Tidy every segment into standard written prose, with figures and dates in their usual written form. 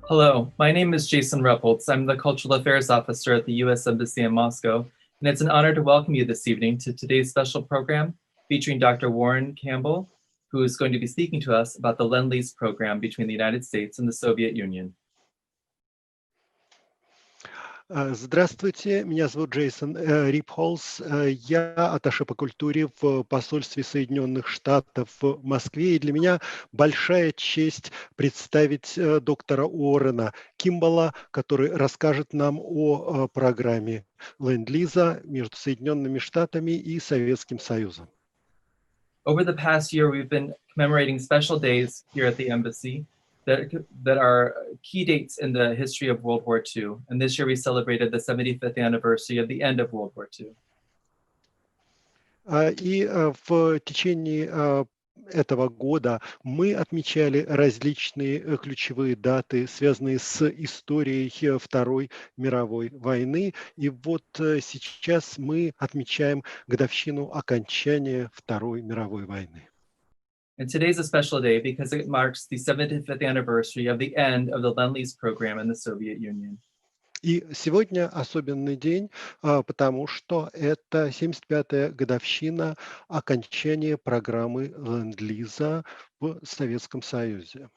Hello, my name is Jason Reppoltz. I'm the Cultural Affairs Officer at the U.S. Embassy in Moscow, and it's an honor to welcome you this evening to today's special program featuring Dr. Warren Campbell, who is going to be speaking to us about the Lend-Lease program between the United States and the Soviet Union. Здравствуйте, меня зовут Джейсон Рипхолс. Я атташе по культуре в посольстве Соединенных Штатов в Москве. И для меня большая честь представить доктора Уоррена Кимбалла, который расскажет нам о программе Ленд-Лиза между Соединенными Штатами и Советским Союзом. Over the past year, we've been commemorating special days here at the embassy that are key dates in the history of World War II. And this year we celebrated the 75th anniversary of the end of World War II. И в течение этого года мы отмечали различные ключевые даты, связанные с историей Второй мировой войны. И вот сейчас мы отмечаем годовщину окончания Второй мировой войны. And today's a special day because it marks the 75th anniversary of the end of the Lend-Lease program in the Soviet Union. И сегодня особенный день, потому что это 75-я годовщина окончания программы Ленд-Лиза в Советском Союзе.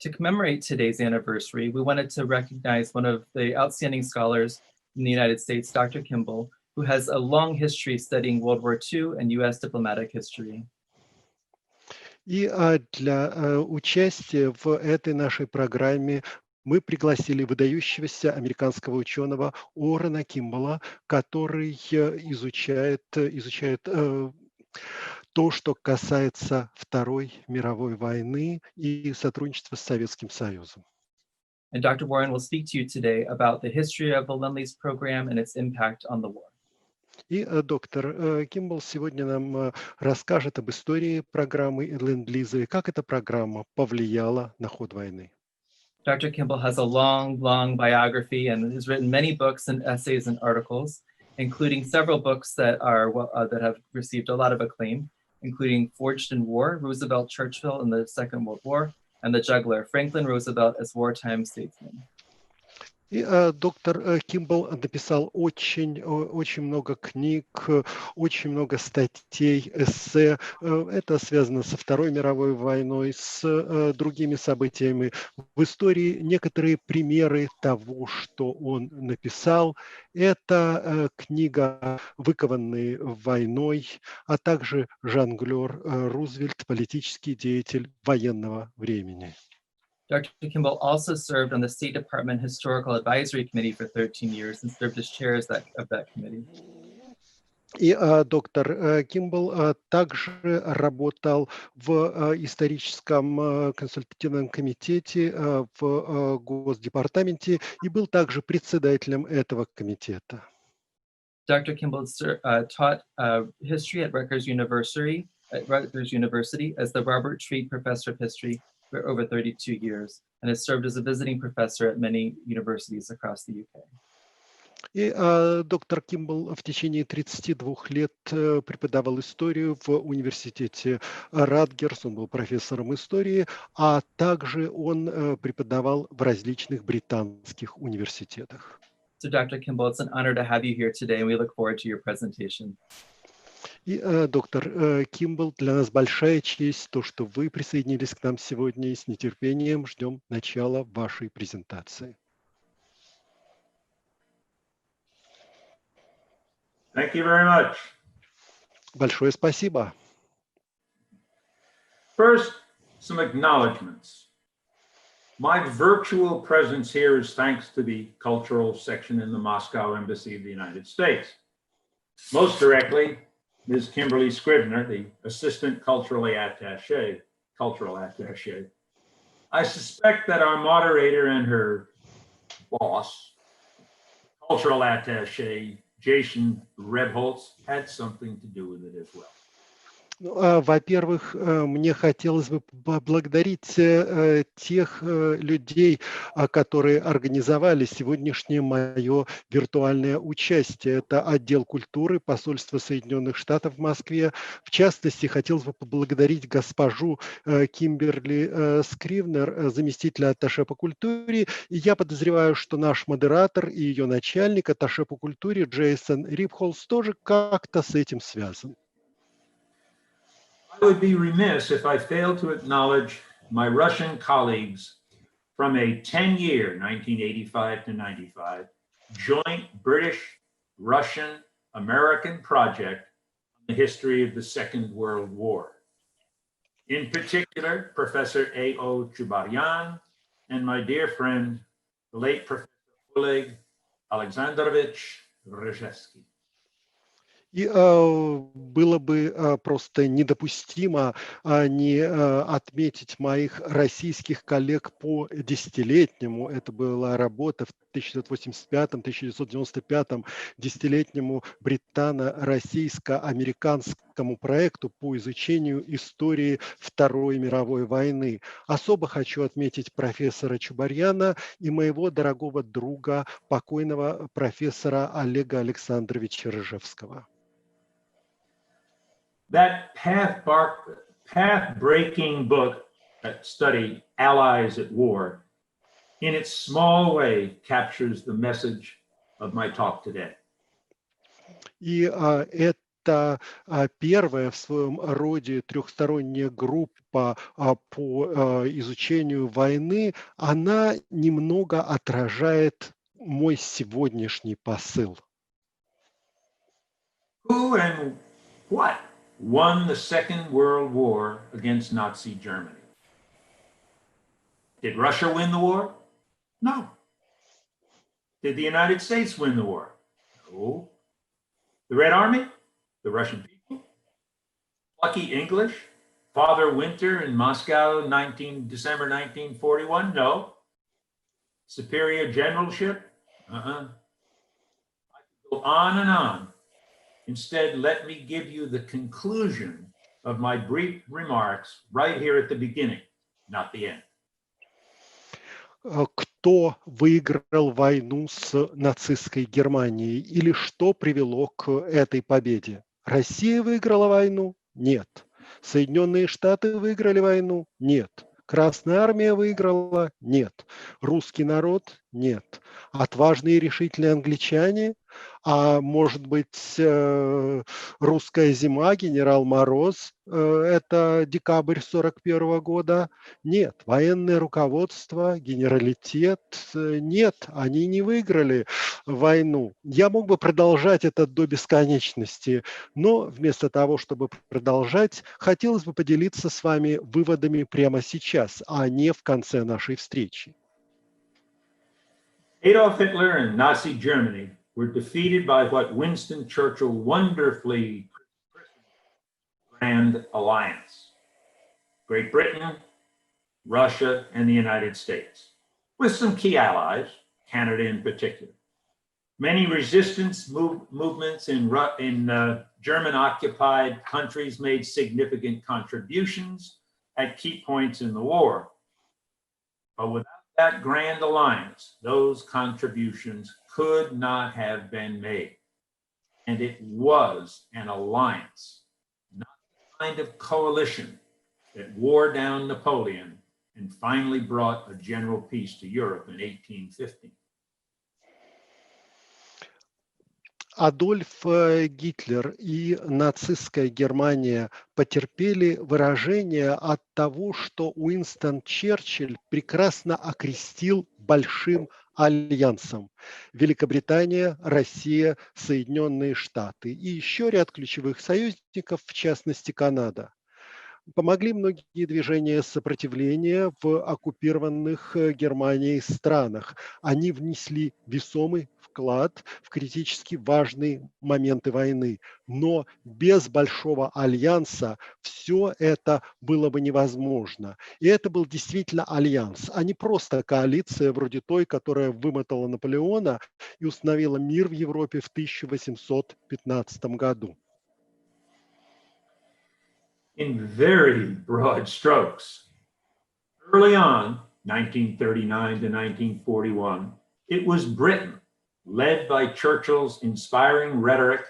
To commemorate today's anniversary, we wanted to recognize one of the outstanding scholars in the United States, Dr. Kimball, who has a long history studying World War II and US diplomatic history. И для участия в этой нашей программе мы пригласили выдающегося американского ученого Уоррена Кимбалла, который изучает то, что касается Второй мировой войны и сотрудничества с Советским Союзом. And Dr. Warren will speak to you today about the history of the Lend-Lease program and its impact on the war. И доктор Кимбалл сегодня нам расскажет об истории программы Ленд-Лиза и как эта программа повлияла на ход войны. Dr. Kimball has a long biography and has written many books and essays and articles, including several books that have received a lot of acclaim, including Forged in War, Roosevelt, Churchill in the Second World War, and The Juggler, Franklin Roosevelt as Wartime Statesman. И доктор Кимбалл написал очень много книг, очень много статей, эссе. Это связано со Второй мировой войной, с другими событиями в истории. Некоторые примеры того, что он написал, это книга «Выкованные войной», а также жонглер Рузвельт, политический деятель военного времени. Dr. Kimball also served on the State Department Historical Advisory Committee for 13 years and served as chair of that committee. И доктор Кимбалл также работал в историческом консультативном комитете в Госдепартаменте и был также председателем этого комитета. Dr. Kimball taught history at Rutgers University as the Robert Treat Professor of History for over 32 years and has served as a visiting professor at many universities across the UK. И доктор Кимбалл в течение 32 лет преподавал историю в университете Рутгерс, он был профессором истории, а также он преподавал в различных британских университетах. So, Dr. Kimball, it's an honor to have you here today, and we look forward to your presentation. И, доктор Кимбалл, для нас большая честь то, что вы присоединились к нам сегодня, и с нетерпением ждем начала вашей презентации. Thank you very much. Большое спасибо. First, some acknowledgements. My virtual presence here is thanks to the cultural section in the Moscow Embassy of the United States. Most directly, Ms. Kimberly Scribner, the Assistant Cultural Attaché. I suspect that our moderator and her boss, Cultural Attaché, Jason Rebholz, had something to do with it as well. Во-первых, мне хотелось бы поблагодарить тех людей, которые организовали сегодняшнее мое виртуальное участие. Это отдел культуры посольства Соединенных Штатов в Москве. В частности, хотелось бы поблагодарить госпожу Кимберли Скривнер, заместителя атташе по культуре. И я подозреваю, что наш модератор и ее начальник, атташе по культуре Джейсон Рипхолс, тоже как-то с этим связан. I would be remiss if I failed to acknowledge my Russian colleagues from a 10-year, 1985 to 95, joint British-Russian-American project on the history of the Second World War. In particular, Professor A.O. Chubaryan and my dear friend, the late Professor Oleg Alexandrovich Reshevsky. И было бы просто недопустимо не отметить моих российских коллег по десятилетнему. Это была работа в 1985-1995 десятилетнему британо-российско-американскому проекту по изучению истории Второй мировой войны. Особо хочу отметить профессора Чубарьяна и моего дорогого друга, покойного профессора Олега Александровича Рыжевского. That path-breaking book that studied allies at war, in its small way, captures the message of my talk today. И это первая в своем роде трехсторонняя группа по изучению войны. Она немного отражает мой сегодняшний посыл. Who and what won the Second World War against Nazi Germany? Did Russia win the war? No. Did the United States win the war? No. The Red Army? The Russian people? Lucky English? Father Winter in Moscow, December 1941? No. Superior generalship? I could go on and on. Instead, let me give you the conclusion of my brief remarks right here at the beginning, not the end. Кто выиграл войну с нацистской Германией или что привело к этой победе? Россия выиграла войну? Нет. Соединенные Штаты выиграли войну? Нет. Красная армия выиграла? Нет. Русский народ? Нет. Отважные и решительные англичане? А может быть, русская зима, генерал Мороз, это декабрь 1941 года? Нет. Военное руководство, генералитет? Нет, они не выиграли войну. Я мог бы продолжать это до бесконечности, но вместо того, чтобы продолжать, хотелось бы поделиться с вами выводами прямо сейчас, а не в конце нашей встречи. Adolf Hitler and Nazi Germany were defeated by what Winston Churchill wonderfully Grand Alliance. Great Britain, Russia, and the United States, with some key allies, Canada in particular. Many resistance movements in German-occupied countries made significant contributions at key points in the war. But without that Grand Alliance, those contributions could not have been made. And it was an alliance, not the kind of coalition that wore down Napoleon and finally brought a general peace to Europe in 1815. Адольф Гитлер и нацистская Германия потерпели выражение от того, что Уинстон Черчилль прекрасно окрестил большим альянсом. Великобритания, Россия, Соединенные Штаты и еще ряд ключевых союзников, в частности Канада. Помогли многие движения сопротивления в оккупированных Германией странах. Они внесли весомый вклад в критически важные моменты войны. Но без большого альянса все это было бы невозможно. И это был действительно альянс, а не просто коалиция вроде той, которая вымотала Наполеона и установила мир в Европе в 1815 году. in very broad strokes. Early on, 1939 to 1941, it was Britain, led by Churchill's inspiring rhetoric,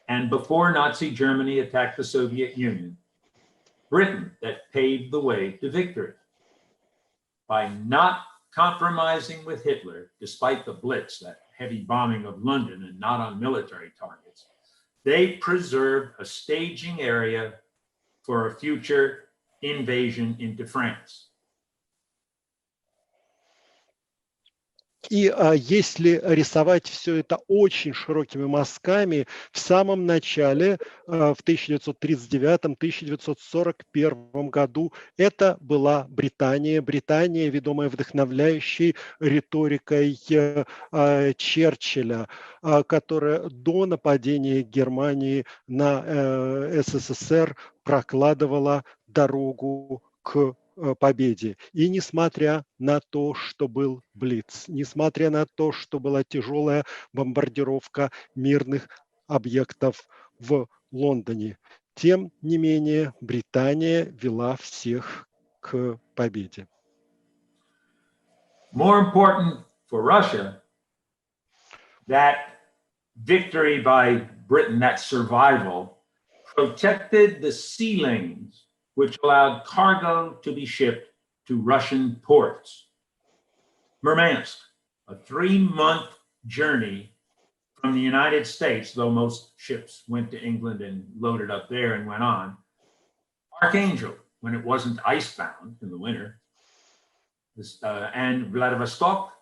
and before Nazi Germany attacked the Soviet Union, Britain that paved the way to victory. By not compromising with Hitler, despite the Blitz, that heavy bombing of London and not on military targets, they preserved a staging area for a future invasion into France. И если рисовать все это очень широкими мазками, в самом начале, в 1939-1941 году, это была Британия, ведомая вдохновляющей риторикой Черчилля, которая до нападения Германии на СССР прокладывала дорогу к победе. И несмотря на то, что был Блиц, несмотря на то, что была тяжелая бомбардировка мирных объектов в Лондоне, тем не менее Британия вела всех к победе. More important for Russia, that victory by Britain, that survival, protected the sea lanes which allowed cargo to be shipped to Russian ports. Murmansk, a 3-month journey from the United States, though most ships went to England and loaded up there and went on. Archangel, when it wasn't icebound in the winter, and Vladivostok,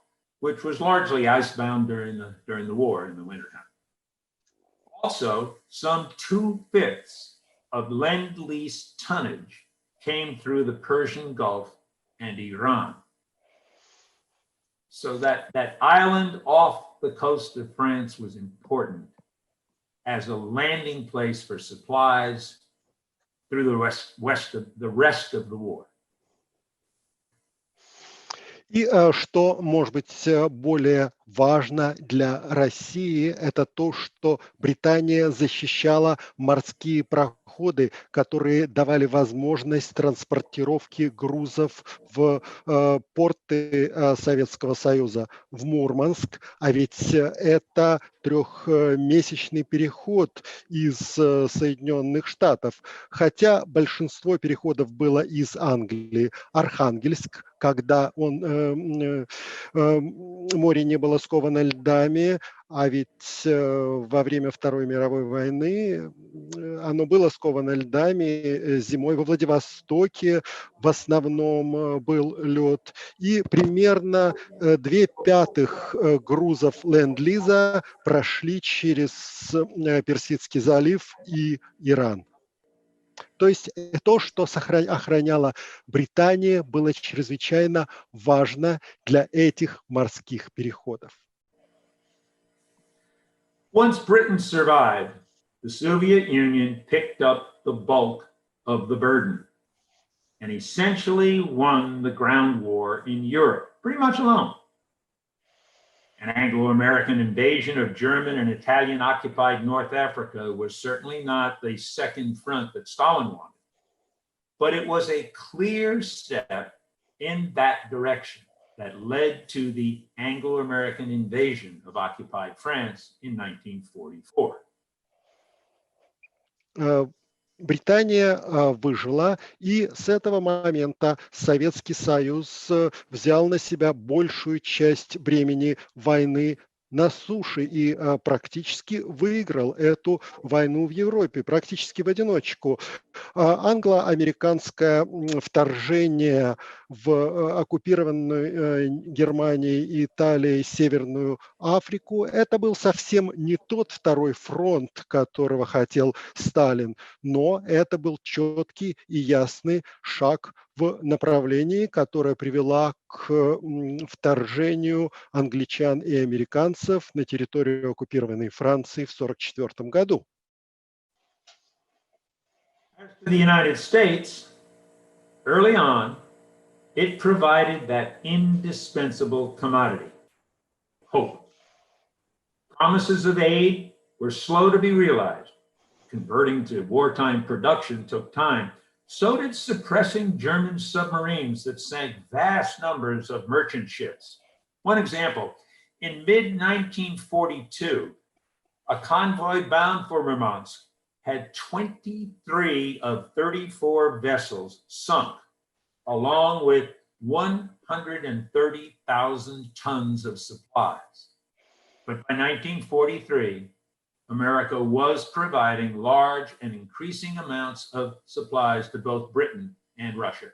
which was largely icebound during the war in the wintertime. Also, some 2/5 of Lend-Lease tonnage came through the Persian Gulf and Iran. So that island off the coast of France was important as a landing place for supplies through the rest of the war. И что может быть более важно для России, это то, что Британия защищала морские проходы, которые давали возможность транспортировки грузов в порты Советского Союза, в Мурманск, а ведь это 3-месячный переход из Соединенных Штатов, хотя большинство переходов было из Англии. Архангельск, когда море не было сковано льдами, а ведь во время Второй мировой войны оно было сковано льдами. Зимой во Владивостоке в основном был лед. И примерно 2/5 грузов Ленд-Лиза прошли через Персидский залив и Иран. То есть то, что охраняла Британия, было чрезвычайно важно для этих морских переходов. Once Britain survived, the Soviet Union picked up the bulk of the burden and essentially won the ground war in Europe, pretty much alone. An Anglo-American invasion of German and Italian-occupied North Africa was certainly not the second front that Stalin wanted, but it was a clear step in that direction that led to the Anglo-American invasion of occupied France in 1944. Британия выжила, и с этого момента Советский Союз взял на себя большую часть бремени войны на суше и практически выиграл эту войну в Европе, практически в одиночку. Англо-американское вторжение в оккупированную Германией и Италией Северную Африку, это был совсем не тот второй фронт, которого хотел Сталин, но это был четкий и ясный шаг в направлении, которое привело к вторжению англичан и американцев на территорию оккупированной Франции в 1944 году. As to the United States, early on, it provided that indispensable commodity, hope. Promises of aid were slow to be realized. Converting to wartime production took time, So did suppressing German submarines that sank vast numbers of merchant ships. One example, in mid-1942, a convoy bound for Murmansk had 23 of 34 vessels sunk, along with 130,000 tons of supplies. But by 1943, America was providing large and increasing amounts of supplies to both Britain and Russia.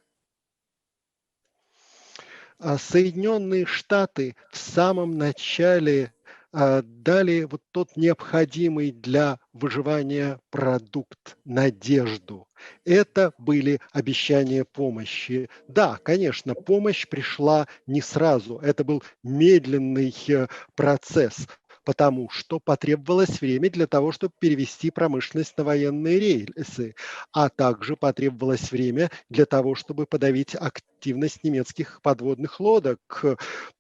Соединенные Штаты в самом начале дали вот тот необходимый для выживания продукт, надежду. Это были обещания помощи. Да, конечно, помощь пришла не сразу. Это был медленный процесс, потому что потребовалось время для того, чтобы перевести промышленность на военные рельсы, а также потребовалось время для того, чтобы подавить активность немецких подводных лодок,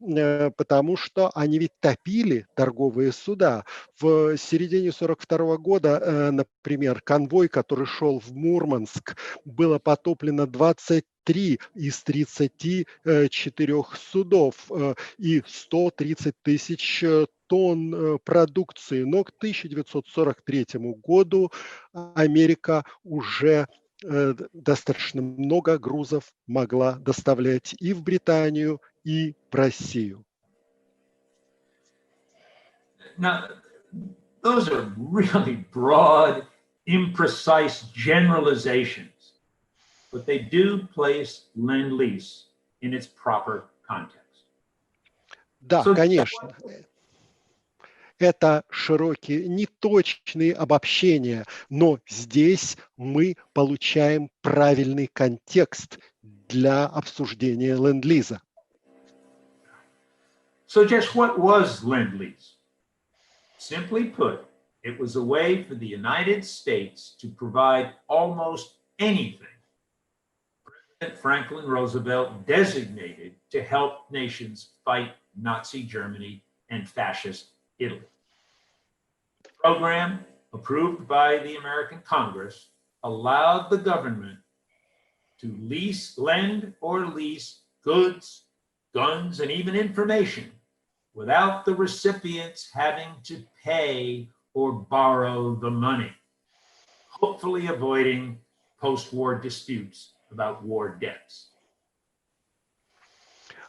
потому что они ведь топили торговые суда. В середине 1942 года, например, конвой, который шел в Мурманск, было потоплено 23 из 34 судов и 130 тысяч тонн продукции. Но к 1943 году Америка уже достаточно много грузов могла доставлять и в Британию, и в Россию. Now, those are really broad, imprecise generalizations, but they do place Lend-Lease in its proper context. Да, So, конечно. Это широкие, неточные обобщения, но здесь мы получаем правильный контекст для обсуждения ленд-лиза. So just what was Lend-Lease? Simply put, it was a way for the United States to provide almost anything President Franklin Roosevelt designated to help nations fight Nazi Germany and fascist Italy. The program, approved by the American Congress, allowed the government to lend or lease goods, guns, and even information without the recipients having to pay or borrow the money, hopefully avoiding post-war disputes about war debts.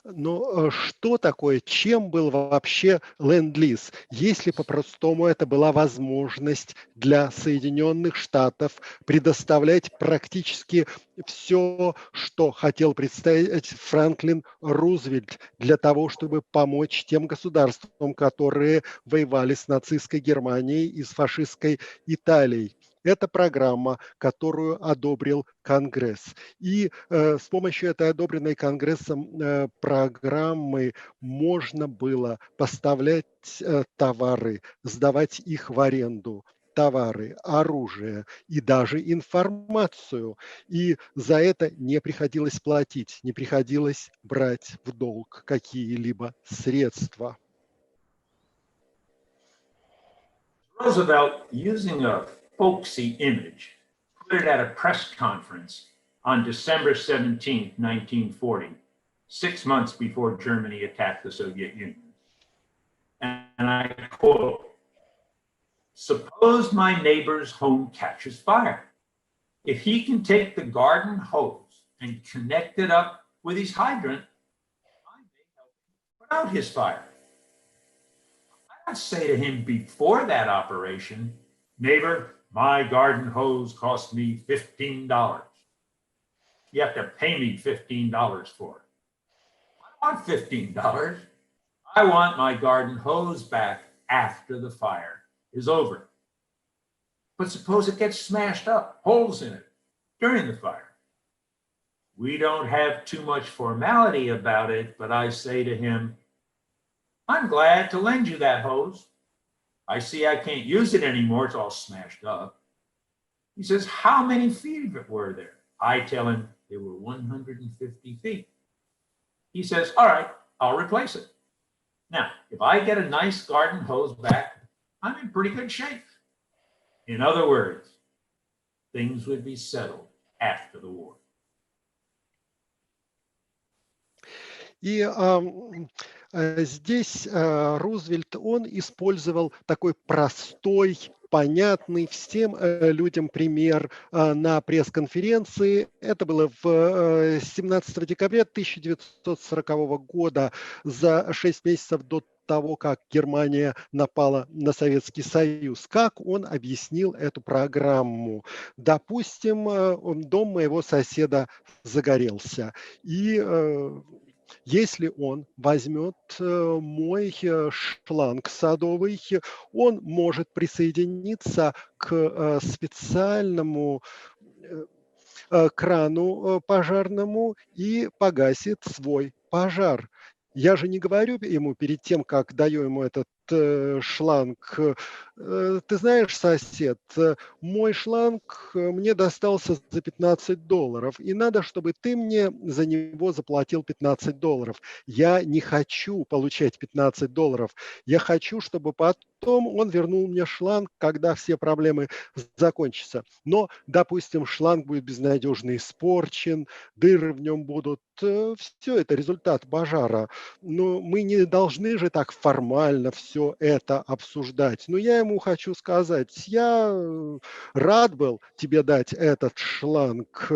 Но что такое, чем был вообще ленд-лиз? Если по-простому это была возможность для Соединенных Штатов предоставлять практически все, что хотел представить Франклин Рузвельт для того, чтобы помочь тем государствам, которые воевали с нацистской Германией и с фашистской Италией. Это программа, которую одобрил Конгресс. И с помощью этой одобренной Конгрессом программы можно было поставлять товары, сдавать их в аренду, товары, оружие и даже информацию. И за это не приходилось платить, не приходилось брать в долг какие-либо средства. Roosevelt, using a folksy image, put it at a press conference on December 17, 1940, 6 months before Germany attacked the Soviet Union. And I quote, "Suppose my neighbor's home catches fire. If he can take the garden hose and connect it up with his hydrant, I may help him put out his fire." I don't say to him before that operation, "Neighbor, my garden hose cost me $15. You have to pay me $15 for it." I want $15. I want my garden hose back after the fire is over. But suppose it gets smashed up, holes in it, during the fire. We don't have too much formality about it, but I say to him, "I'm glad to lend you that hose. I see I can't use it anymore, it's all smashed up." He says, "How many feet of it were there?" I tell him there were 150 feet. He says, "All right, I'll replace it." Now, if I get a nice garden hose back, I'm in pretty good shape. In other words, things would be settled after the war. И здесь Рузвельт, он использовал такой простой, понятный всем людям пример на пресс-конференции. Это было 17 декабря 1940 года, за 6 месяцев до того, как Германия напала на Советский Союз. Как он объяснил эту программу? Допустим, дом моего соседа загорелся, и если он возьмет мой шланг садовый, он может присоединиться к специальному крану пожарному и погасит свой пожар. Я же не говорю ему перед тем, как даю ему этот шланг: ты знаешь, сосед, мой шланг мне достался за $15, и надо, чтобы ты мне за него заплатил $15. Я не хочу получать $15. Я хочу, чтобы потом он вернул мне шланг, когда все проблемы закончатся. Но, допустим, шланг будет безнадежно испорчен, дыры в нем будут. Все это результат пожара. Но мы не должны же так формально все это обсуждать. Но я ему хочу сказать: я рад был тебе дать этот шланг,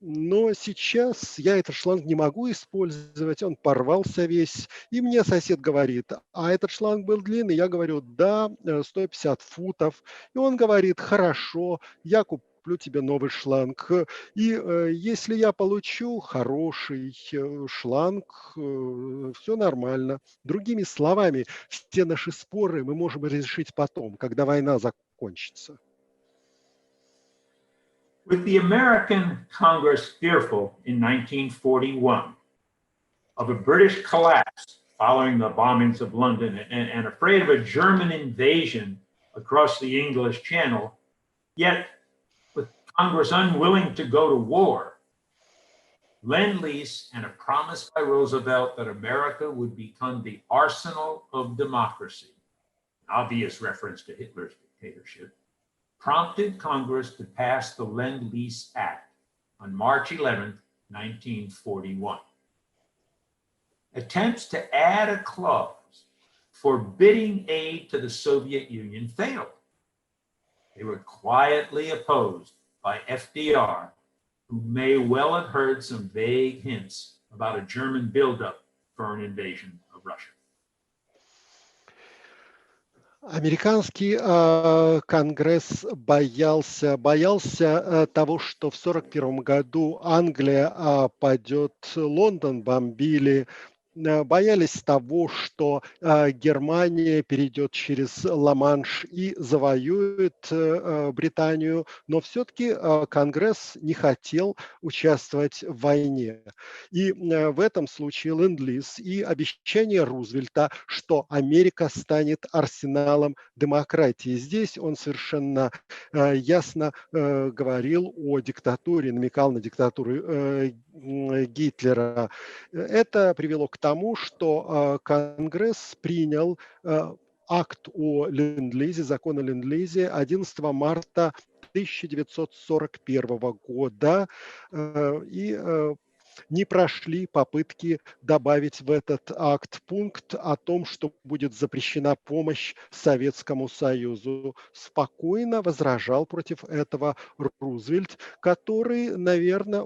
но сейчас я этот шланг не могу использовать, он порвался весь. И мне сосед говорит: а этот шланг был длинный? Я говорю: да, 150 футов. И он говорит: хорошо, я куплю тебе новый шланг. И если я получу хороший шланг, все нормально. Другими словами, все наши споры мы можем решить потом, когда война закончится. With the American Congress fearful in 1941 of a British collapse following the bombings of London and afraid of a German invasion across the English Channel, yet with Congress unwilling to go to war, Lend-Lease and a promise by Roosevelt that America would become the arsenal of democracy, an obvious reference to Hitler's dictatorship, prompted Congress to pass the Lend-Lease Act on March 11, 1941. Attempts to add a clause forbidding aid to the Soviet Union failed. They were quietly opposed by FDR, who may well have heard some vague hints about a German buildup for an invasion of Russia. Американский Конгресс боялся того, что в 1941 году Англия падет, Лондон бомбили, боялись того, что Германия перейдет через Ла-Манш и завоюет Британию, но все-таки Конгресс не хотел участвовать в войне. И в этом случае Ленд-Лиз и обещание Рузвельта, что Америка станет арсеналом демократии. Здесь он совершенно ясно говорил о диктатуре, намекал на диктатуру Гитлера. Это привело к тому, что Конгресс принял акт о Ленд-Лизе, закон о Ленд-Лизе 11 марта 1941 года, и не прошли попытки добавить в этот акт пункт о том, что будет запрещена помощь Советскому Союзу. Спокойно возражал против этого Рузвельт, который, наверное,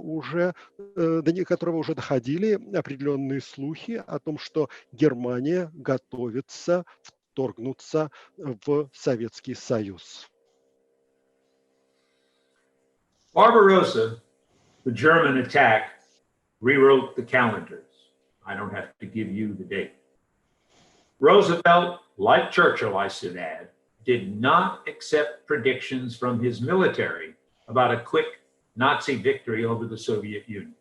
до которого уже доходили определенные слухи о том, что Германия готовится вторгнуться в Советский Союз. Barbarossa, the German attack, rewrote the calendars. I don't have to give you the date. Roosevelt, like Churchill, I should add, did not accept predictions from his military about a quick Nazi victory over the Soviet Union.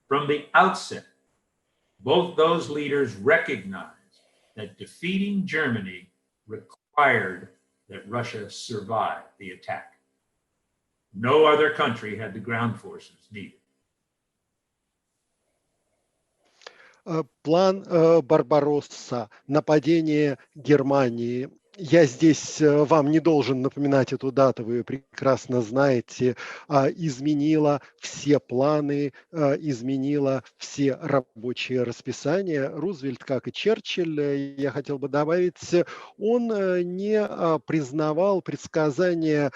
From the outset, both those leaders recognized that defeating Germany required that Russia survive the attack. No other country had the ground forces needed. План Барбаросса, нападение Германии, Я здесь вам не должен напоминать эту дату, вы ее прекрасно знаете, изменила все планы, изменила все рабочие расписания. Рузвельт, как и Черчилль, я хотел бы добавить, он не признавал предсказания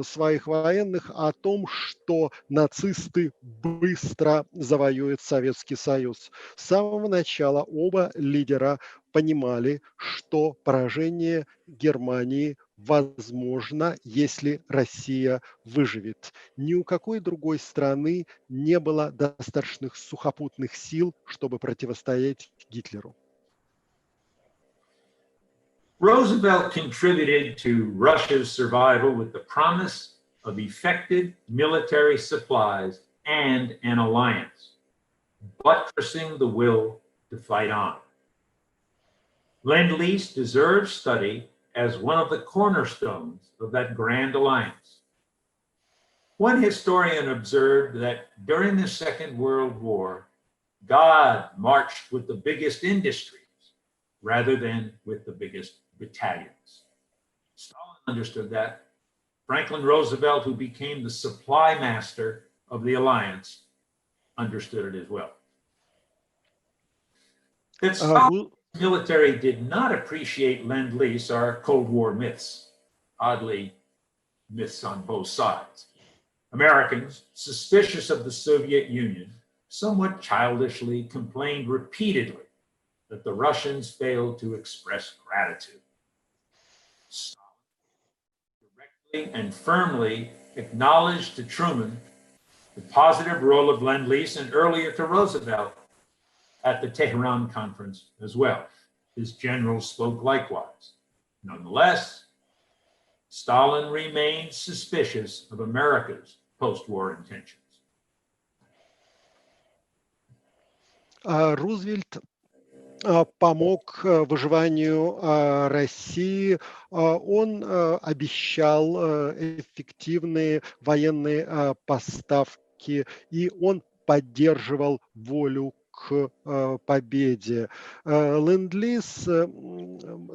своих военных о том, что нацисты быстро завоюют Советский Союз. С самого начала оба лидера понимали, что поражение Германии возможно, если Россия выживет. Ни у какой другой страны не было достаточных сухопутных сил, чтобы противостоять Гитлеру. Roosevelt contributed to Russia's survival with the promise of effective military supplies and an alliance, buttressing the will to fight on. Lend-Lease deserves study as one of the cornerstones of that grand alliance. One historian observed that during the Second World War, God marched with the biggest industries rather than with the biggest battalions. Stalin understood that. Franklin Roosevelt, who became the supply master of the alliance, understood it as well. That Stalin's military did not appreciate Lend-Lease are Cold War myths, oddly, myths on both sides. Americans, suspicious of the Soviet Union, somewhat childishly complained repeatedly that the Russians failed to express gratitude. Stalin directly and firmly acknowledged to Truman the positive role of Lend-Lease and earlier to Roosevelt at the Tehran conference as well. His generals spoke likewise. Nonetheless, Stalin remained suspicious of America's post-war intentions. Рузвельт помог выживанию России. Он обещал эффективные военные поставки, и он поддерживал волю к победе. Ленд-лиз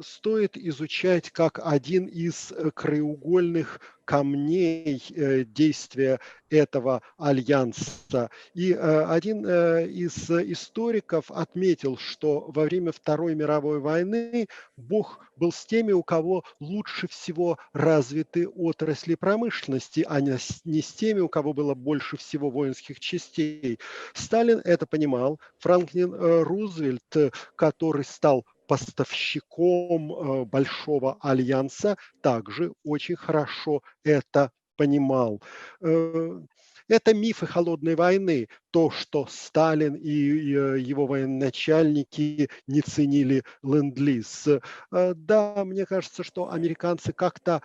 стоит изучать как один из краеугольных камней действия этого альянса. И один из историков отметил, что во время Второй мировой войны Бог был с теми, у кого лучше всего развиты отрасли промышленности, а не с теми, у кого было больше всего воинских частей. Сталин это понимал. Франклин Рузвельт, который стал поставщиком большого альянса, также очень хорошо это понимал. Это мифы холодной войны, то, что Сталин и его военачальники не ценили ленд-лиз. Да, мне кажется, что американцы как-то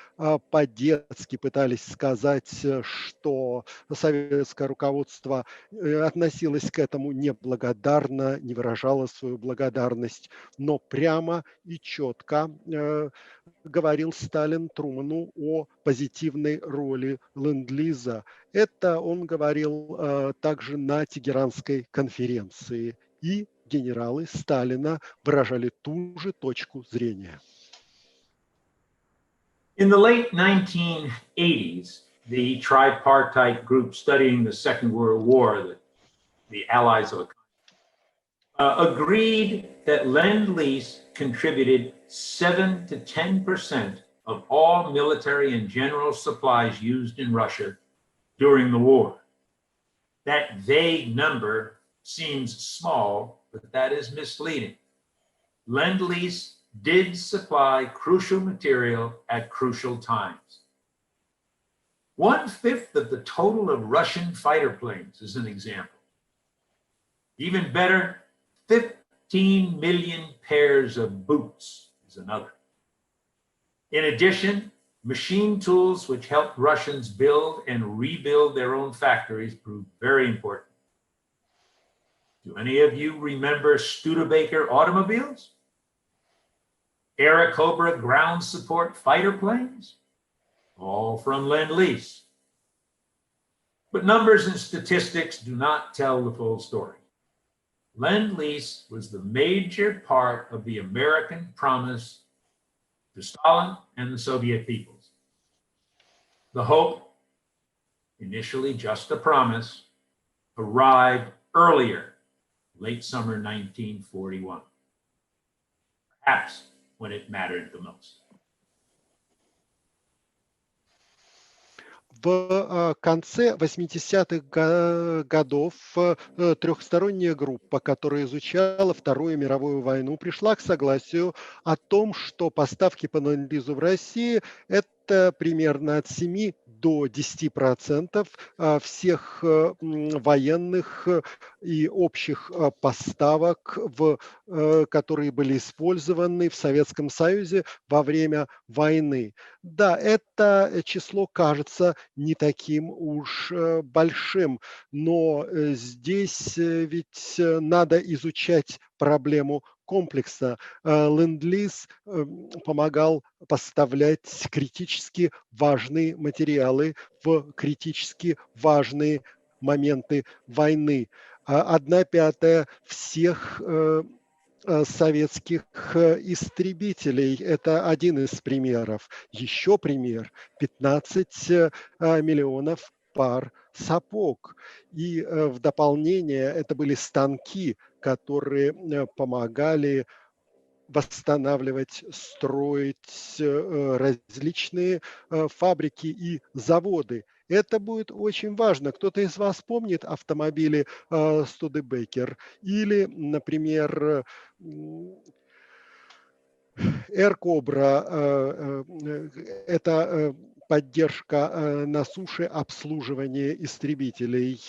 по-детски пытались сказать, что советское руководство относилось к этому неблагодарно, не выражало свою благодарность, но прямо и четко говорил Сталин Труману о позитивной роли ленд-лиза. Это он говорил также на Тегеранской конференции. И генералы Сталина выражали ту же точку зрения. In the late 1980s, the tripartite group studying the Second World War, the allies of agreed that Lend-Lease contributed 7 to 10% of all military and general supplies used in Russia during the war. That vague number seems small, but that is misleading. Lend-Lease did supply crucial material at crucial times. 1/5 of the total of Russian fighter planes is an example. Even better, 15 million pairs of boots is another. In addition, machine tools which helped Russians build and rebuild their own factories proved very important. Do any of you remember Studebaker automobiles? Airacobra ground support fighter planes? All from Lend-Lease. But numbers and statistics do not tell the full story. Lend-Lease was the major part of the American promise to Stalin and the Soviet peoples. The hope, initially just a promise, arrived earlier, late summer 1941, perhaps when it mattered the most. В конце 80-х годов трехсторонняя группа, которая изучала Вторую мировую войну, пришла к согласию о том, что поставки по ленд-лизу в России – это примерно от 7 до 10% всех военных и общих поставок, которые были использованы в Советском Союзе во время войны. Да, это число кажется не таким уж большим, но здесь ведь надо изучать проблему комплекса. Ленд-лиз помогал поставлять критически важные материалы в критически важные моменты войны. 1/5 всех советских истребителей. Это один из примеров. Еще пример. 15 миллионов пар сапог. И в дополнение это были станки, которые помогали восстанавливать, строить различные фабрики и заводы. Это будет очень важно. Кто-то из вас помнит автомобили Студебекер или, например, Air Cobra, это поддержка на суше, обслуживание истребителей.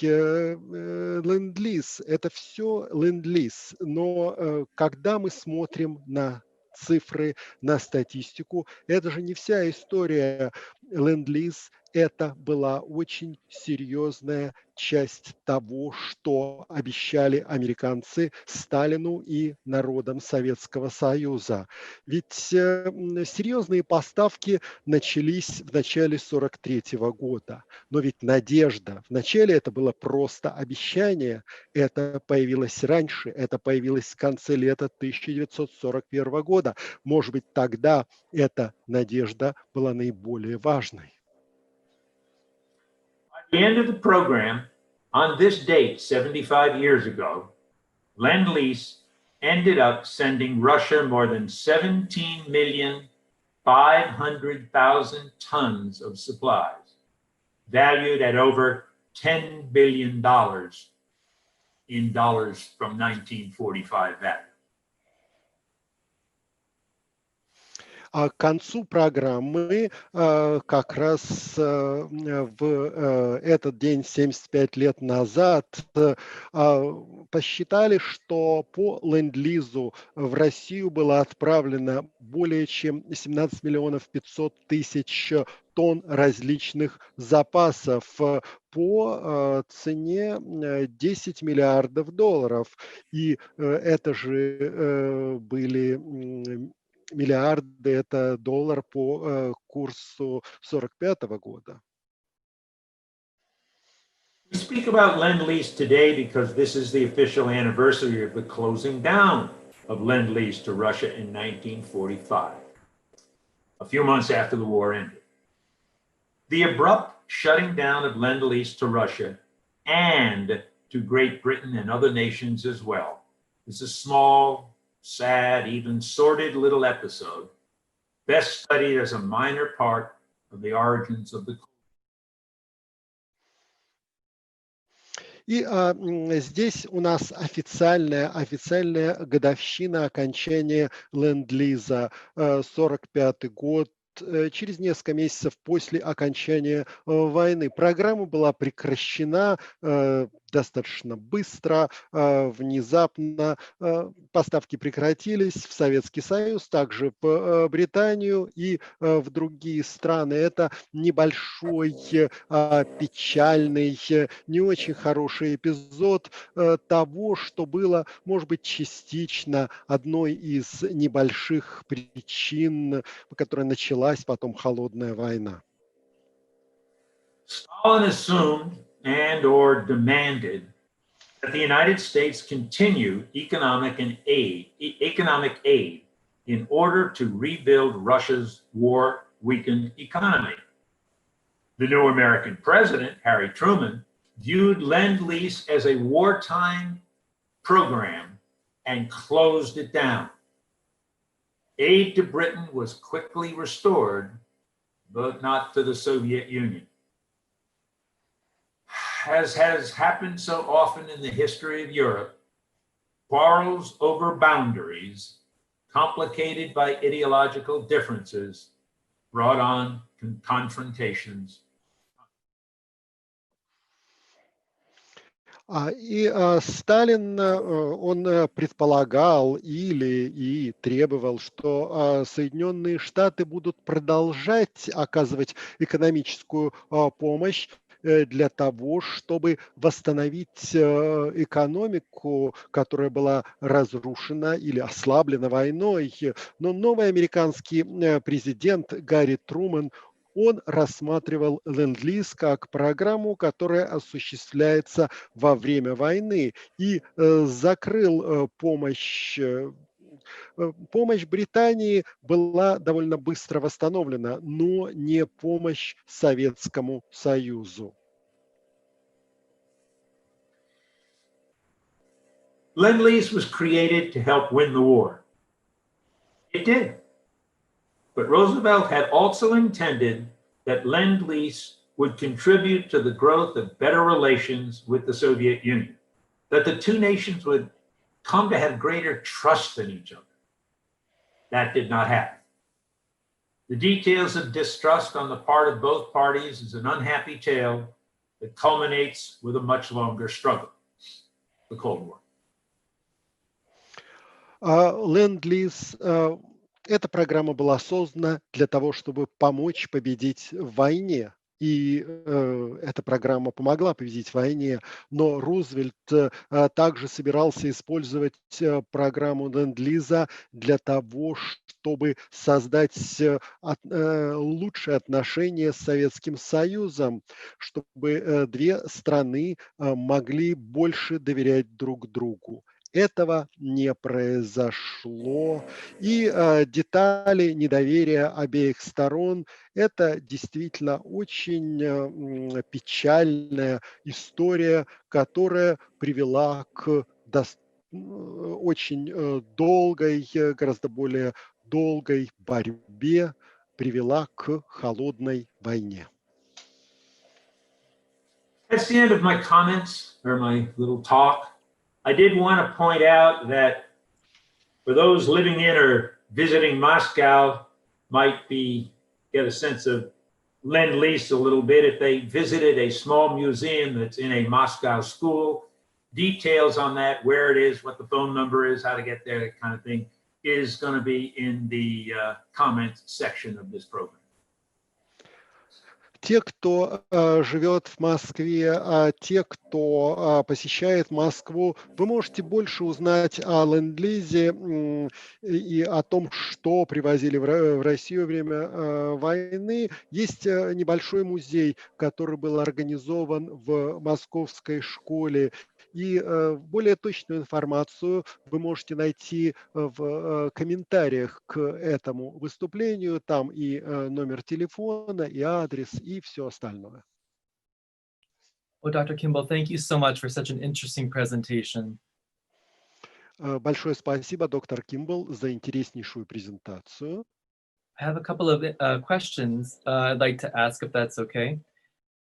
Ленд-лиз, это все ленд-лиз. Но когда мы смотрим на цифры, на статистику, это же не вся история. Ленд-лиз – это была очень серьезная часть того, что обещали американцы Сталину и народам Советского Союза. Ведь серьезные поставки начались в начале 1943 года. Но ведь надежда, вначале это было просто обещание, это появилось раньше, это появилось в конце лета 1941 года. Может быть, тогда эта надежда была наиболее важной. At the end of the program, on this date, 75 years ago, Lend-Lease ended up sending Russia more than 17,500,000 tons of supplies, valued at over $10 billion in dollars from 1945 value. А к концу программы как раз в этот день, 75 лет назад, посчитали, что по ленд-лизу в Россию было отправлено более чем 17 миллионов 500 тысяч тонн различных запасов по цене 10 миллиардов долларов. И это же были миллиарды, это доллар по курсу 1945 года. We speak about Lend-Lease today because this is the official anniversary of the closing down of Lend-Lease to Russia in 1945, a few months after the war ended. The abrupt shutting down of Lend-Lease to Russia and to Great Britain and other nations as well is a small, sad, even sordid little episode, best studied as a minor part of the origins of the. И здесь у нас официальная годовщина окончания ленд-лиза, 1945 год, через несколько месяцев после окончания войны. Программа была прекращена достаточно быстро, внезапно. Поставки прекратились в Советский Союз, также в Британию и в другие страны. Это небольшой, печальный, не очень хороший эпизод того, что было, может быть, частично одной из небольших причин, по которой началась потом холодная война. Stalin assumed and or demanded that the United States continue economic aid in order to rebuild Russia's war-weakened economy. The new American president, Harry Truman, viewed Lend-Lease as a wartime program and closed it down. Aid to Britain was quickly restored, but not to the Soviet Union. As has happened so often in the history of Europe, quarrels over boundaries, complicated by ideological differences, brought on confrontations. Сталин, он предполагал и требовал, что Соединенные Штаты будут продолжать оказывать экономическую помощь для того, чтобы восстановить экономику, которая была разрушена или ослаблена войной. Но новый американский президент Гарри Трумэн, он рассматривал Ленд-Лиз как программу, которая осуществляется во время войны, и закрыл помощь. Помощь Британии была довольно быстро восстановлена, но не помощь Советскому Союзу. Lend-Lease was created to help win the war. It did. But Roosevelt had also intended that Lend-Lease would contribute to the growth of better relations with the Soviet Union, that the two nations would come to have greater trust in each other. That did not happen. The details of distrust on the part of both parties is an unhappy tale that culminates with a much longer struggle, the Cold War. Ленд-Лиз, эта программа была создана для того, чтобы помочь победить в войне. И эта программа помогла победить в войне, но Рузвельт также собирался использовать программу Ленд-Лиза для того, чтобы создать лучшие отношения с Советским Союзом, чтобы две страны могли больше доверять друг другу. Этого не произошло. И детали недоверия обеих сторон – это действительно очень печальная история, которая привела к очень долгой, гораздо более долгой борьбе, привела к холодной войне. That's the end of my comments, or my little talk. I did want to point out that for those living in or visiting Moscow might get a sense of Lend-Lease a little bit if they visited a small museum that's in a Moscow school. Details on that, where it is, what the phone number is, how to get there, that kind of thing, is going to be in the comments section of this program. Те, кто живет в Москве, те, кто посещает Москву, вы можете больше узнать о Ленд-Лизе и о том, что привозили в Россию во время войны. Есть небольшой музей, который был организован в московской школе. И более точную информацию вы можете найти в комментариях к этому выступлению. Там и номер телефона, и адрес, и все остальное. Well, Dr. Kimball, thank you so much for such an interesting presentation. Большое спасибо, доктор Кимбл, за интереснейшую презентацию. I have a couple of questions I'd like to ask, if that's okay.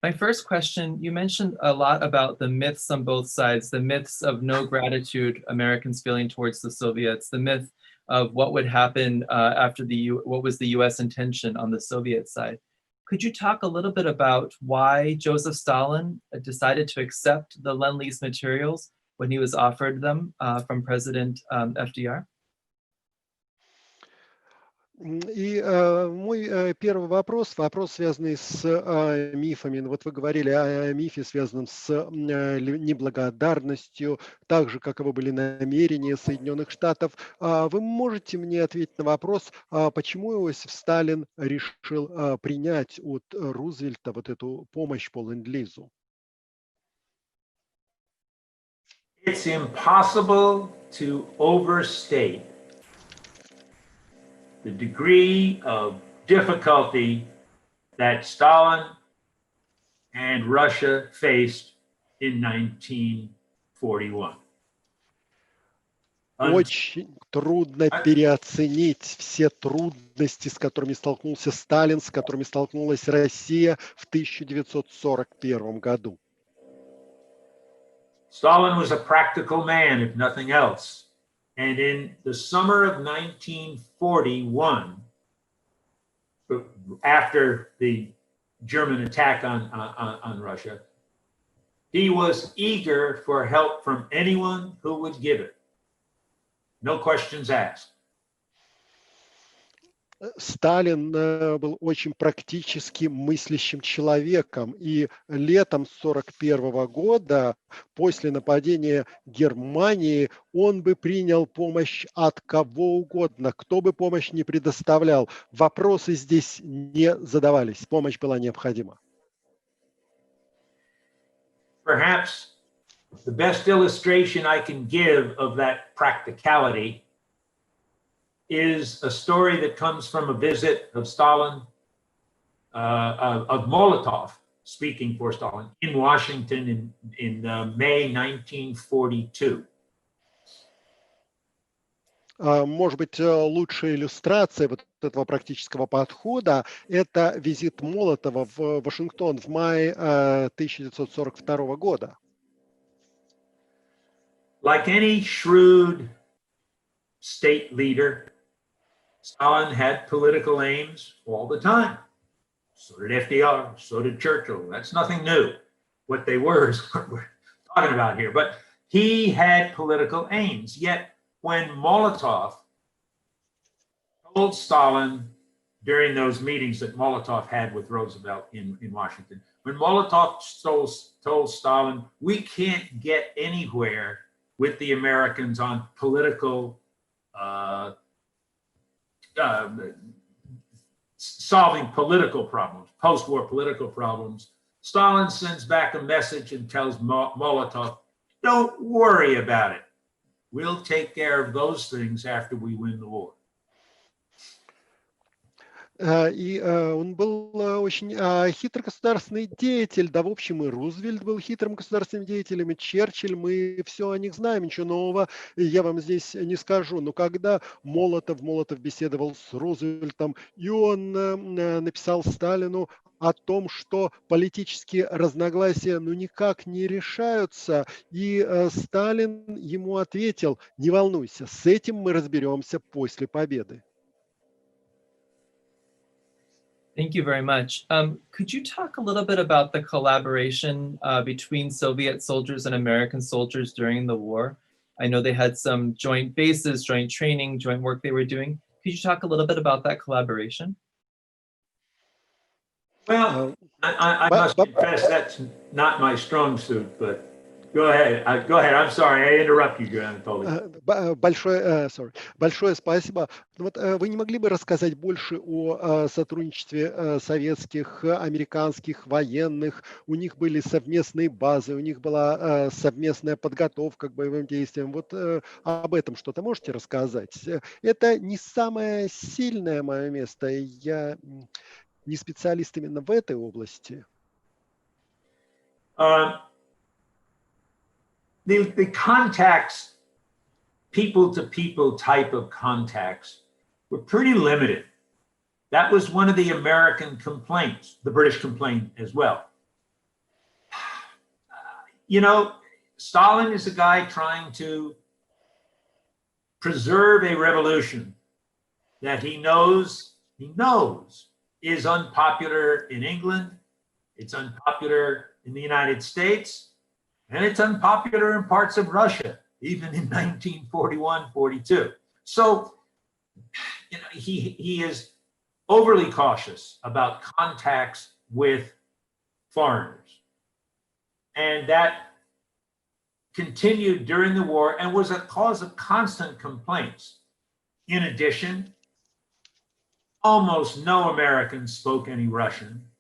My first question, you mentioned a lot about the myths on both sides, the myths of no gratitude Americans feeling towards the Soviets, the myth of what would happen after what was the US intention on the Soviet side. Could you talk a little bit about why Joseph Stalin decided to accept the Lend-Lease materials when he was offered them from President FDR? И мой первый вопрос, связанный с мифами. Вот вы говорили о мифе, связанном с неблагодарностью, так же, каковы были намерения Соединенных Штатов. Вы можете мне ответить на вопрос, почему Иосиф Сталин решил принять от Рузвельта вот эту помощь по Ленд-Лизу? It's impossible to overstate the degree of difficulty that Stalin and Russia faced in 1941. Очень трудно переоценить все трудности, с которыми столкнулся Сталин, с которыми столкнулась Россия в 1941 году. Stalin was a practical man, if nothing else. And in the summer of 1941, after the German attack on Russia, he was eager for help from anyone who would give it. No questions asked. Сталин был очень практически мыслящим человеком, и летом 1941 года, после нападения Германии, он бы принял помощь от кого угодно, кто бы помощь не предоставлял. Вопросы здесь не задавались, помощь была необходима. Perhaps the best illustration I can give of that practicality is a story that comes from a visit of Stalin, of Molotov, speaking for Stalin, in Washington in May 1942. Может быть, лучшая иллюстрация вот этого практического подхода – это визит Молотова в Вашингтон в мае 1942 года. Like any shrewd state leader, Stalin had political aims all the time. So did FDR, so did Churchill. That's nothing new. What they were is what we're talking about here. But he had political aims. Yet when Molotov told Stalin during those meetings that Molotov had with Roosevelt in Washington, when Molotov told Stalin, we can't get anywhere with the Americans on political solving political problems, post-war political problems, Stalin sends back a message and tells Molotov, don't worry about it. We'll take care of those things after we win the war. И он был очень хитрый государственный деятель, да, в общем, и Рузвельт был хитрым государственным деятелем, и Черчилль, мы все о них знаем, ничего нового я вам здесь не скажу. Но когда Молотов беседовал с Рузвельтом, и он написал Сталину о том, что политические разногласия никак не решаются, и Сталин ему ответил, не волнуйся, с этим мы разберемся после победы. Thank you very much. Could you talk a little bit about the collaboration between Soviet soldiers and American soldiers during the war? I know they had some joint bases, joint training, joint work they were doing. Could you talk a little bit about that collaboration? Well, I must confess that's not my strong suit, but go ahead. I'm sorry, I interrupt you, Anatoly. Большое спасибо. Вот вы не могли бы рассказать больше о сотрудничестве советских, американских военных? У них были совместные базы, у них была совместная подготовка к боевым действиям. Вот об этом что-то можете рассказать? Это не самое сильное мое место. Я не специалист именно в этой области. The contacts, people-to-people type of contacts, were pretty limited. That was one of the American complaints, the British complaint as well. You know, Stalin is a guy trying to preserve a revolution that he knows is unpopular in England, it's unpopular in the United States, and it's unpopular in parts of Russia, even in 1941-42. So, you know, he is overly cautious about contacts with foreigners. And that continued during the war and was a cause of constant complaints. In addition, almost no Americans spoke any Russian,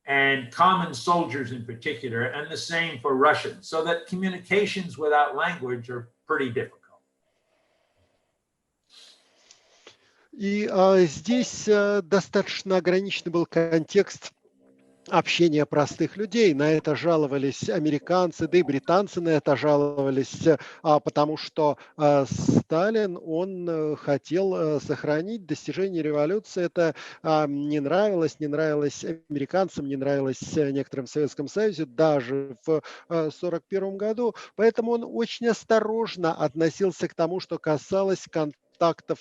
and common soldiers in particular, and the same for Russians, so that communications without language are pretty difficult. И здесь достаточно ограниченный был контекст общения простых людей. На это жаловались американцы, да и британцы на это жаловались, потому что Сталин, он хотел сохранить достижение революции. Это не нравилось американцам, не нравилось некоторым в Советском Союзе, даже в 1941 году. Поэтому он очень осторожно относился к тому, что касалось контактов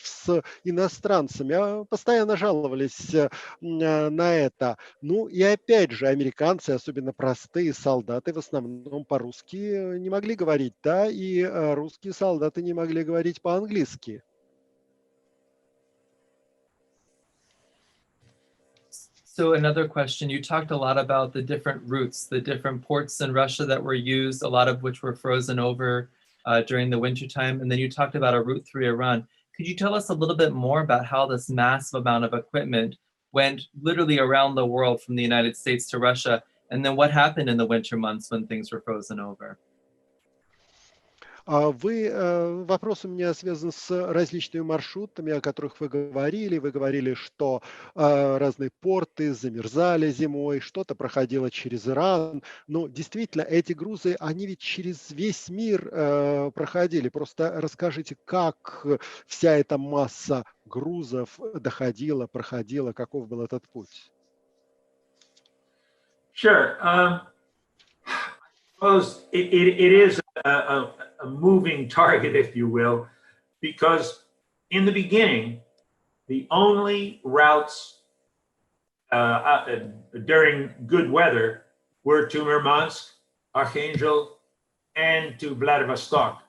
с иностранцами. Постоянно жаловались на это. Ну и опять же, американцы, особенно простые солдаты, в основном по-русски не могли говорить, да, и русские солдаты не могли говорить по-английски. So another question, you talked a lot about the different routes, the different ports in Russia that were used, a lot of which were frozen over during the wintertime. And then you talked about a route through Iran. Could you tell us a little bit more about how this massive amount of equipment went literally around the world from the United States to Russia? And then what happened in the winter months when things were frozen over? Вопрос у меня связан с различными маршрутами, о которых вы говорили. Вы говорили, что разные порты замерзали зимой, что-то проходило через Иран. Но действительно, эти грузы, они ведь через весь мир проходили. Просто расскажите, как вся эта масса грузов доходила, проходила, каков был этот путь? Sure. Suppose it is a moving target, if you will, because in the beginning, the only routes during good weather were to Murmansk, Archangel, and to Vladivostok.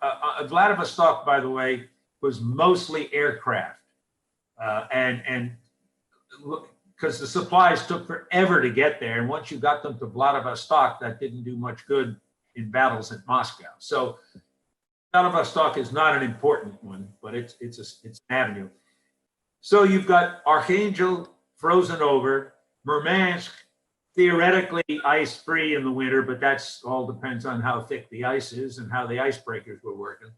Vladivostok, by the way, was mostly aircraft, and because the supplies took forever to get there. And once you got them to Vladivostok, that didn't do much good in battles at Moscow. So Vladivostok is not an important one, but it's an avenue. So you've got Archangel frozen over, Murmansk theoretically ice-free in the winter, but that's all depends on how thick the ice is and how the icebreakers were working.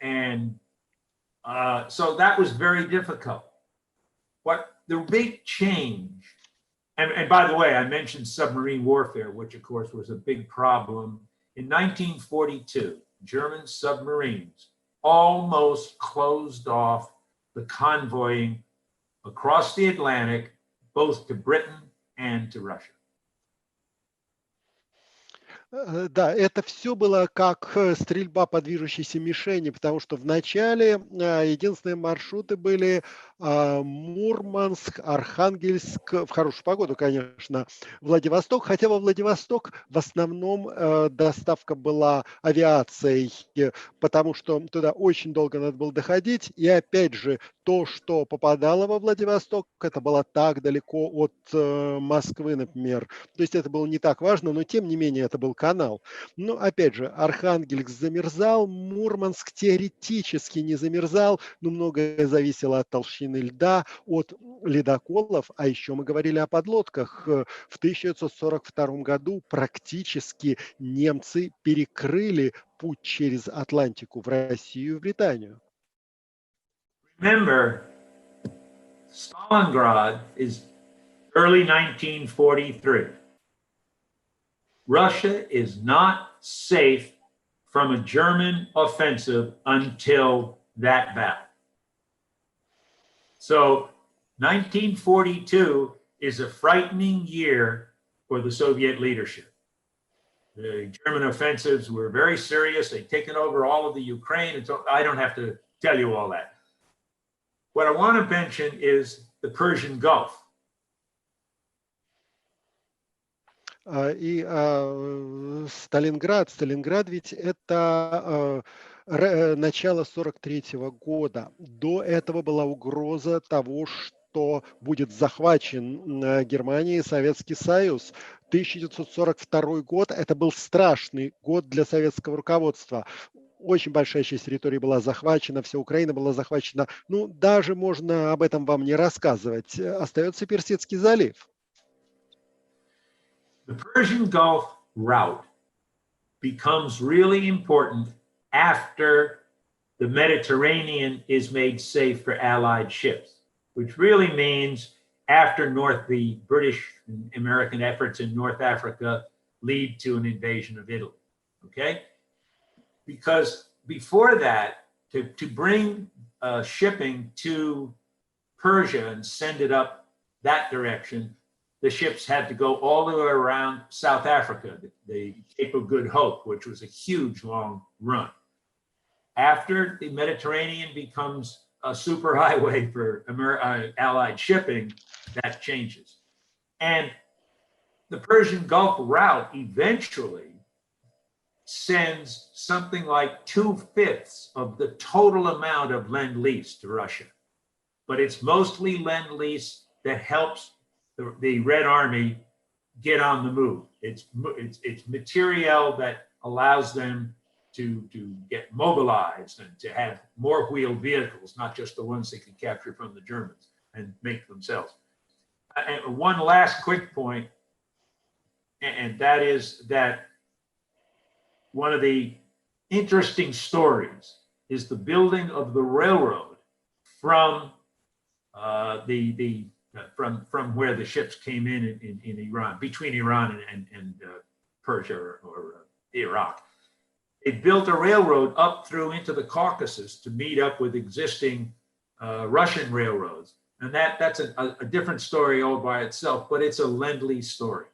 And so that was very difficult. What the big change, and by the way, I mentioned submarine warfare, which of course was a big problem. In 1942, German submarines almost closed off the convoying across the Atlantic, both to Britain and to Russia. Да, это все было как стрельба по движущейся мишени, потому что вначале единственные маршруты были Мурманск, Архангельск, в хорошую погоду, конечно, Владивосток, хотя во Владивосток в основном доставка была авиацией, потому что туда очень долго надо было доходить, и опять же, то, что попадало во Владивосток, это было так далеко от Москвы, например. То есть это было не так важно, но тем не менее это был канал. Но опять же, Архангельск замерзал, Мурманск теоретически не замерзал, но многое зависело от толщины льда, от ледоколов, а еще мы говорили о подлодках. В 1942 году практически немцы перекрыли путь через Атлантику в Россию и в Британию. Remember, Stalingrad is early 1943. Russia is not safe from a German offensive until that battle. So 1942 is a frightening year for the Soviet leadership. The German offensives were very serious. They'd taken over all of the Ukraine. And so I don't have to tell you all that. What I want to mention is the Persian Gulf. И Сталинград ведь это начало 1943 года. До этого была угроза того, что будет захвачен Германией Советский Союз. 1942 год – это был страшный год для советского руководства. Очень большая часть территории была захвачена, вся Украина была захвачена. Ну, даже можно об этом вам не рассказывать. Остается Персидский залив. The Persian Gulf route becomes really important after the Mediterranean is made safe for Allied ships. which really means after the British and American efforts in North Africa lead to an invasion of Italy, okay? Because before that, to bring shipping to Persia and send it up that direction, the ships had to go all the way around South Africa, the Cape of Good Hope, which was a huge long run. After the Mediterranean becomes a superhighway for Allied shipping, that changes. And the Persian Gulf route eventually sends something like 2/5 of the total amount of Lend-Lease to Russia. But it's mostly Lend-Lease that helps the Red Army get on the move. It's materiel that allows them to get mobilized and to have more wheeled vehicles, not just the ones they could capture from the Germans and make themselves. And one last quick point, and that is that one of the interesting stories is the building of the railroad from from where the ships came in Iran, between Iran and Persia or Iraq. They built a railroad up through into the Caucasus to meet up with existing Russian railroads. And that's a different story all by itself, but it's a Lend-Lease story.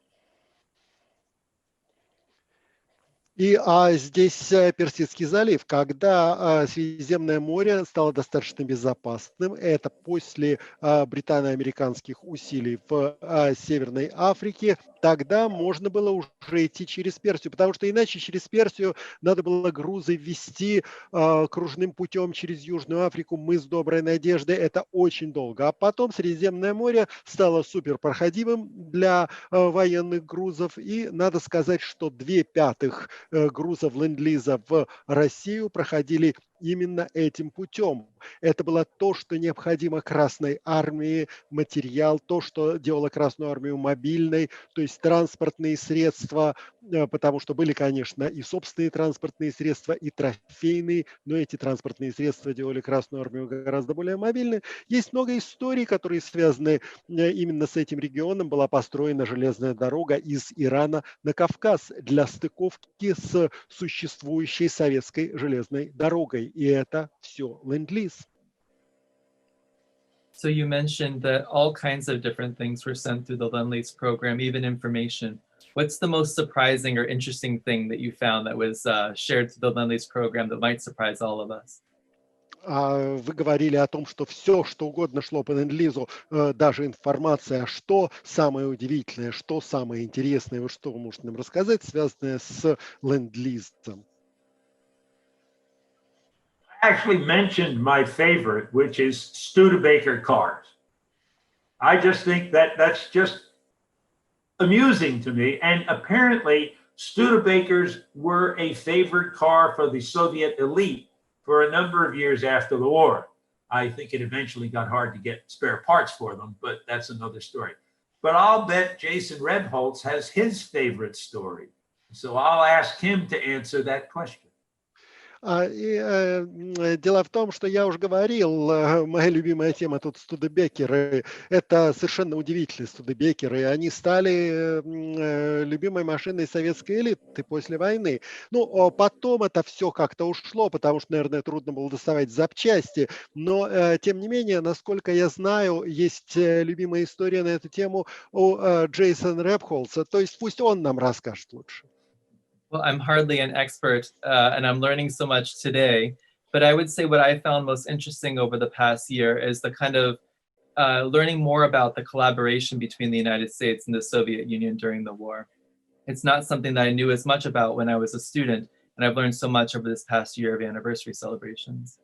И здесь Персидский залив, когда Средиземное море стало достаточно безопасным, это после британо-американских усилий в Северной Африке, тогда можно было уже идти через Персию, потому что иначе через Персию надо было грузы везти кружным путем через Южную Африку, мыс Доброй Надежды, это очень долго. А потом Средиземное море стало суперпроходимым для военных грузов, и надо сказать, что 2/5 грузов Ленд-Лиза в Россию проходили именно этим путем. Это было то, что необходимо Красной Армии, материал, то, что делало Красную Армию мобильной, то есть транспортные средства, потому что были, конечно, и собственные транспортные средства, и трофейные, но эти транспортные средства делали Красную Армию гораздо более мобильной. Есть много историй, которые связаны именно с этим регионом. Была построена железная дорога из Ирана на Кавказ для стыковки с существующей советской железной дорогой. И это все Ленд-Лиз. So you mentioned that all kinds of different things were sent through the Lend-Lease program, even information. What's the most surprising or interesting thing that you found that was shared through the Lend-Lease program that might surprise all of us? Вы говорили о том, что все, что угодно шло по Ленд-Лизу, даже информация, что самое удивительное, что самое интересное, вот что вы можете нам рассказать, связанное с Ленд-Лизом? Actually mentioned my favorite, which is Studebaker cars. I just think that's just amusing to me. And apparently Studebakers were a favorite car for the Soviet elite for a number of years after the war. I think it eventually got hard to get spare parts for them, but that's another story. But I'll bet Jason Rebholz has his favorite story. So I'll ask him to answer that question. Дело в том, что я уже говорил, моя любимая тема тут студебекеры. Это совершенно удивительные студебекеры. Они стали любимой машиной советской элиты после войны. Ну, потом это все как-то ушло, потому что, наверное, трудно было доставать запчасти. Но, тем не менее, насколько я знаю, есть любимая история на эту тему у Джейсона Репхолса. То есть пусть он нам расскажет лучше. Well, I'm hardly an expert, and I'm learning so much today. But I would say what I found most interesting over the past year is the kind of learning more about the collaboration between the United States and the Soviet Union during the war. It's not something that I knew as much about when I was a student, and I've learned so much over this past year of anniversary celebrations.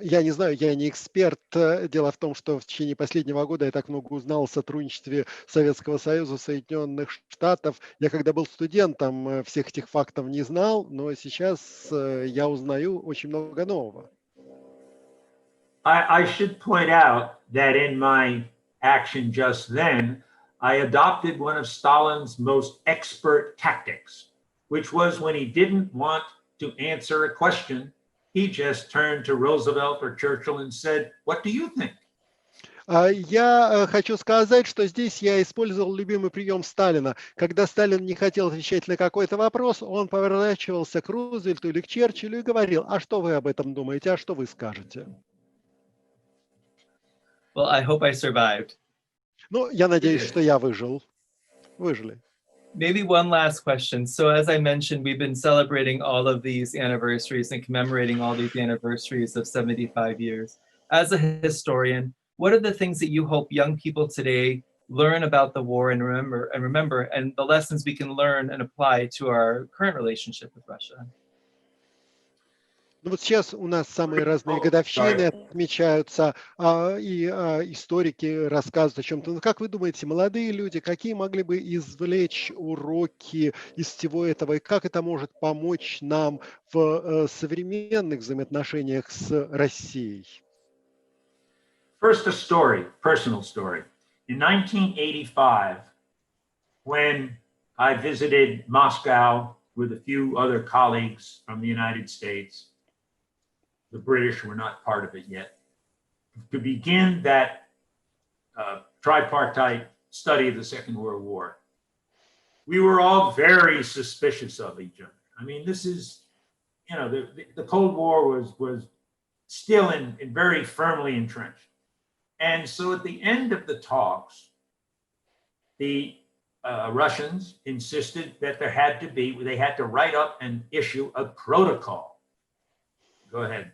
Я не знаю, я не эксперт. Дело в том, что в течение последнего года я так много узнал о сотрудничестве Советского Союза, Соединенных Штатов. Я когда был студентом, всех этих фактов не знал, но сейчас я узнаю очень много нового. I should point out that in my action just then, I adopted one of Stalin's most expert tactics, which was when he didn't want to answer a question, he just turned to Roosevelt or Churchill and said, "What do you think?" Я хочу сказать, что здесь я использовал любимый прием Сталина. Когда Сталин не хотел отвечать на какой-то вопрос, он поворачивался к Рузвельту или к Черчиллю и говорил: а что вы об этом думаете, а что вы скажете? Well, I hope I survived. Ну, я надеюсь, что я выжил. Выжили. Maybe one last question. So as I mentioned, we've been celebrating all of these anniversaries and commemorating all these anniversaries of 75 years. As a historian, what are the things that you hope young people today learn about the war and remember and the lessons we can learn and apply to our current relationship with Russia? Ну вот сейчас у нас самые разные годовщины отмечаются, историки рассказывают о чем-то. Ну, как вы думаете, молодые люди, какие могли бы извлечь уроки из всего этого, и как это может помочь нам в современных взаимоотношениях с Россией? First, a story, personal story. In 1985, when I visited Moscow with a few other colleagues from the United States, the British were not part of it yet, to begin that tripartite study of the Second World War. We were all very suspicious of each other. I mean, this is, you know, the Cold War was still in very firmly entrenched. And so at the end of the talks, the Russians insisted that they had to write up and issue a protocol. Go ahead.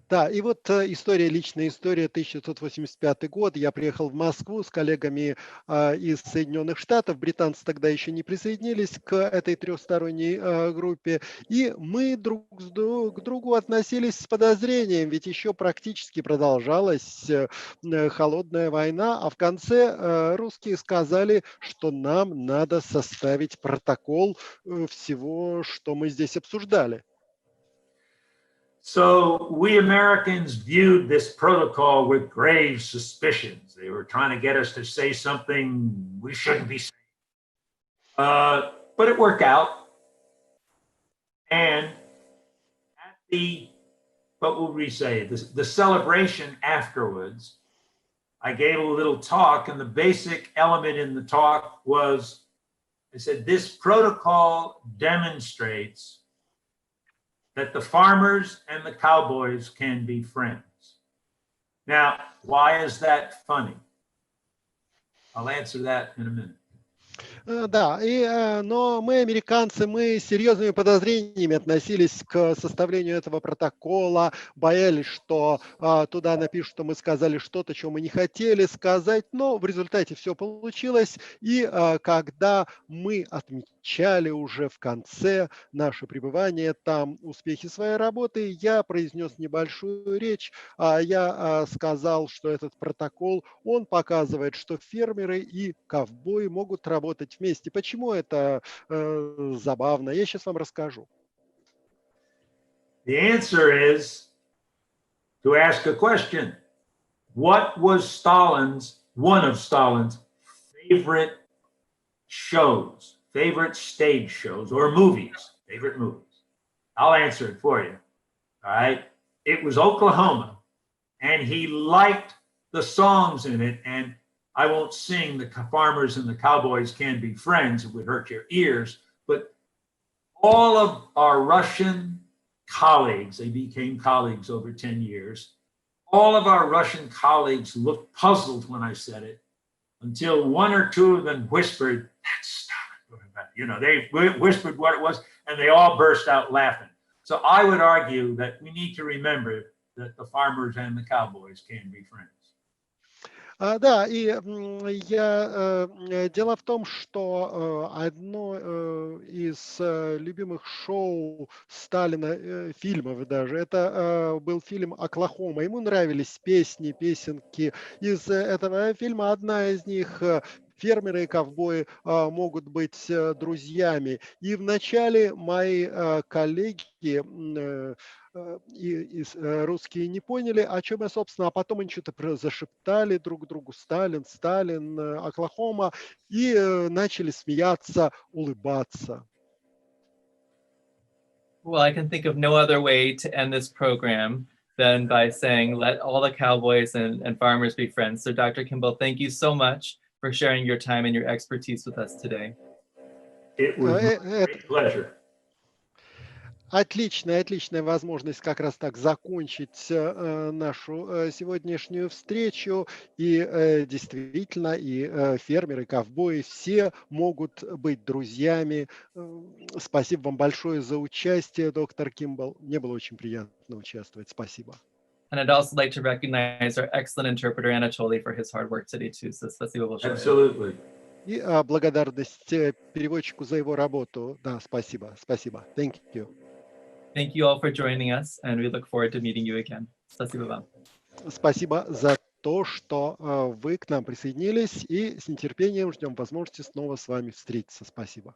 Да, и вот личная история, 1985 год. Я приехал в Москву с коллегами из Соединенных Штатов. Британцы тогда еще не присоединились к этой трехсторонней группе. И мы друг к другу относились с подозрением, ведь еще практически продолжалась холодная война. А в конце русские сказали, что нам надо составить протокол всего, что мы здесь обсуждали. So we Americans viewed this protocol with grave suspicions. They were trying to get us to say something we shouldn't be saying. But it worked out. And what would we say? The celebration afterwards, I gave a little talk, and the basic element in the talk was, I said, this protocol demonstrates that the farmers and the cowboys can be friends. Now, why is that funny? I'll answer that in a minute. Да, но мы, американцы, мы с серьезными подозрениями относились к составлению этого протокола, боялись, что туда напишут, что мы сказали что-то, чего мы не хотели сказать, но в результате все получилось. И когда мы отмечали уже в конце наше пребывание там успехи своей работы, я произнес небольшую речь, я сказал, что этот протокол, он показывает, что фермеры и ковбои могут работать вместе. Почему это забавно? Я сейчас вам расскажу. The answer is to ask a question. What was one of Stalin's favorite shows, favorite stage shows or favorite movies? I'll answer it for you. All right. It was Oklahoma, and he liked the songs in it. And I won't sing the farmers and the cowboys can be friends, it would hurt your ears, but all of our Russian colleagues, they became colleagues over 10 years, all of our Russian colleagues looked puzzled when I said it, until one or two of them whispered, that's Stalin. You know, they whispered what it was, and they all burst out laughing. So I would argue that we need to remember that the farmers and the cowboys can be friends. Да, и дело в том, что одно из любимых шоу Сталина, фильмов даже, это был фильм «Оклахома». Ему нравились песенки из этого фильма. Одна из них фермеры и ковбои могут быть друзьями. И вначале мои коллеги русские не поняли, о чем я, собственно, а потом они что-то зашептали друг другу: Сталин, Сталин, Оклахома, и начали смеяться, улыбаться. Well, I can think of no other way to end this program than by saying, let all the cowboys and farmers be friends. So Dr. Kimball, thank you so much for sharing your time and your expertise with us today. It was my great pleasure. Отличная возможность как раз так закончить нашу сегодняшнюю встречу. И действительно, и фермеры, и ковбои, все могут быть друзьями. Спасибо вам большое за участие, доктор Кимбалл. Мне было очень приятно участвовать. Спасибо. And I'd also like to recognize our excellent interpreter, Anatoly, for his hard work today, too. So спасибо большое. Absolutely. И благодарность переводчику за его работу. Да, спасибо. Thank you. Thank you all for joining us, and we look forward to meeting you again. Спасибо вам. Спасибо за то, что вы к нам присоединились, и с нетерпением ждем возможности снова с вами встретиться. Спасибо.